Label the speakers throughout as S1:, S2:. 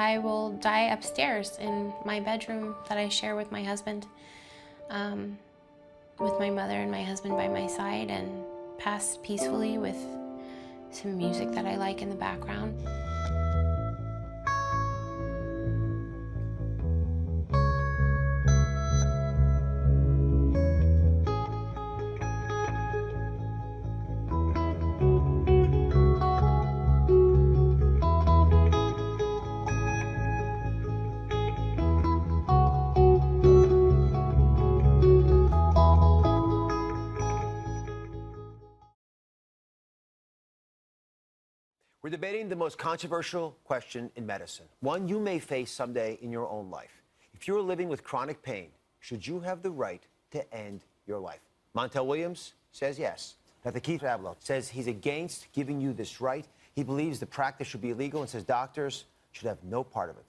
S1: I will die upstairs in my bedroom that I share with my husband, with my mother and my husband by my side, and pass peacefully with some music that I like in the background.
S2: We're debating the most controversial question in medicine, one you may face someday in your own life. If you're living with chronic pain, should you have the right to end your life? Montel Williams says yes. Dr. Keith Avalo says he's against giving you this right. He believes the practice should be illegal and says doctors should have no part of it.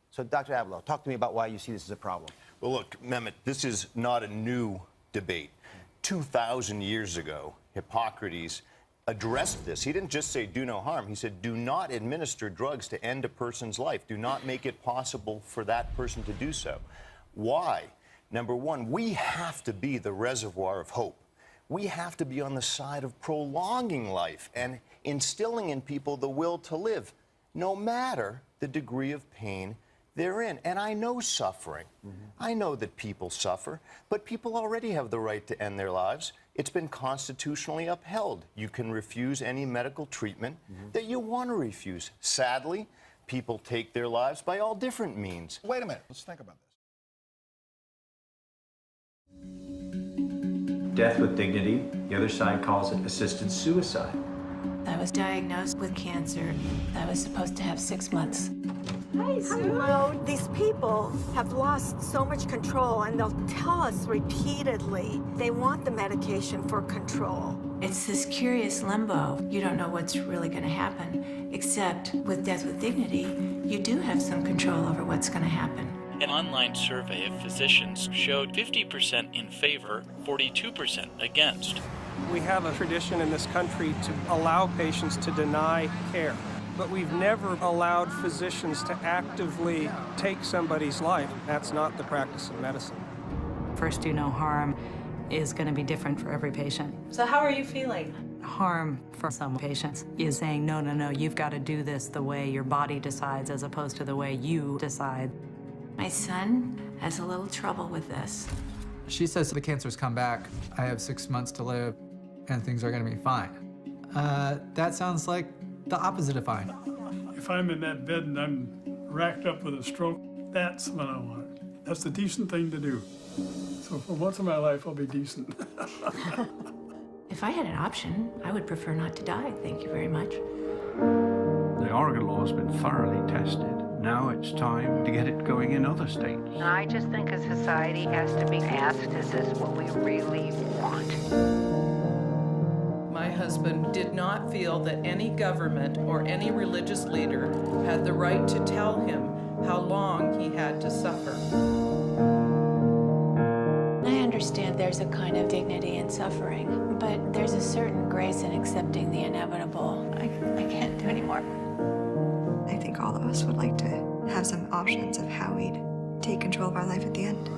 S2: So, Dr. Avalo, talk to me about why you see this as a problem.
S3: Well, look, Mehmet, this is not a new debate. 2,000 years ago, Hippocrates addressed this. He didn't just say do no harm. He said do not administer drugs to end a person's life. Do not make it possible for that person to do so. Why? Number one, we have to be the reservoir of hope. We have to be on the side of prolonging life and instilling in people the will to live, no matter the degree of pain they're in. And I know suffering. I know that people suffer, but people already have the right to end their lives. It's been constitutionally upheld. You can refuse any medical treatment that you want to refuse. Sadly, people take their lives by all different means.
S4: Wait a minute, let's think about this.
S5: Death with dignity. The other side calls it assisted suicide.
S6: I was diagnosed with cancer. I was supposed to have 6 months.
S7: Hi, Sue. Hello. These people have lost so much control, and they'll tell us repeatedly they want the medication for control.
S6: It's this curious limbo. You don't know what's really going to happen, except with Death with Dignity, you do have some control over what's going to happen.
S8: An online survey of physicians showed 50% in favor, 42% against.
S9: We have a tradition in this country to allow patients to deny care, but we've never allowed physicians to actively take somebody's life. That's not the practice of medicine.
S10: First do no harm is going to be different for every patient.
S11: So how are you feeling?
S10: Harm for some patients is saying, no, no, no, you've got to do this the way your body decides as opposed to the way you decide.
S6: My son has a little trouble with this.
S12: She says the cancer's come back, I have 6 months to live, and things are going to be fine. That sounds like the opposite of fine.
S13: If I'm in that bed and I'm racked up with a stroke, that's when I want it. That's the decent thing to do. So for once in my life, I'll be decent.
S6: If I had an option, I would prefer not to die. Thank you very much.
S5: The Oregon law has been thoroughly tested. Now it's time to get it going in other states.
S14: I just think a society has to be asked, is this what we really want?
S11: My husband did not feel that any government or any religious leader had the right to tell him how long he had to suffer.
S6: I understand there's a kind of dignity in suffering, but there's a certain grace in accepting the inevitable. I can't do anymore.
S15: I think all of us would like to have some options of how we'd take control of our life at the end.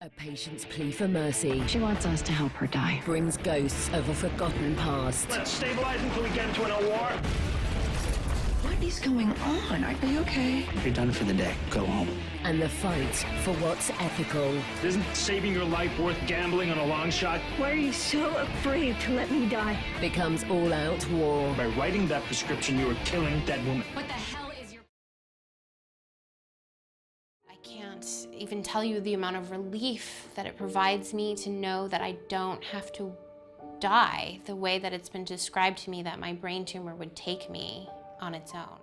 S16: A patient's plea for mercy.
S17: She wants us to help her die.
S16: Brings ghosts of a forgotten past.
S18: Let's stabilize until we get into an war.
S17: What is going on? Are they okay?
S18: You're done for the day. Go home.
S16: And the fight for what's ethical.
S18: Isn't saving your life worth gambling on a long shot?
S17: Why are you so afraid to let me die?
S16: Becomes all-out war.
S18: By writing that prescription, you are killing that woman.
S1: What the hell is your... I can't even tell you the amount of relief that it provides me to know that I don't have to die the way that it's been described to me that my brain tumor would take me on its own.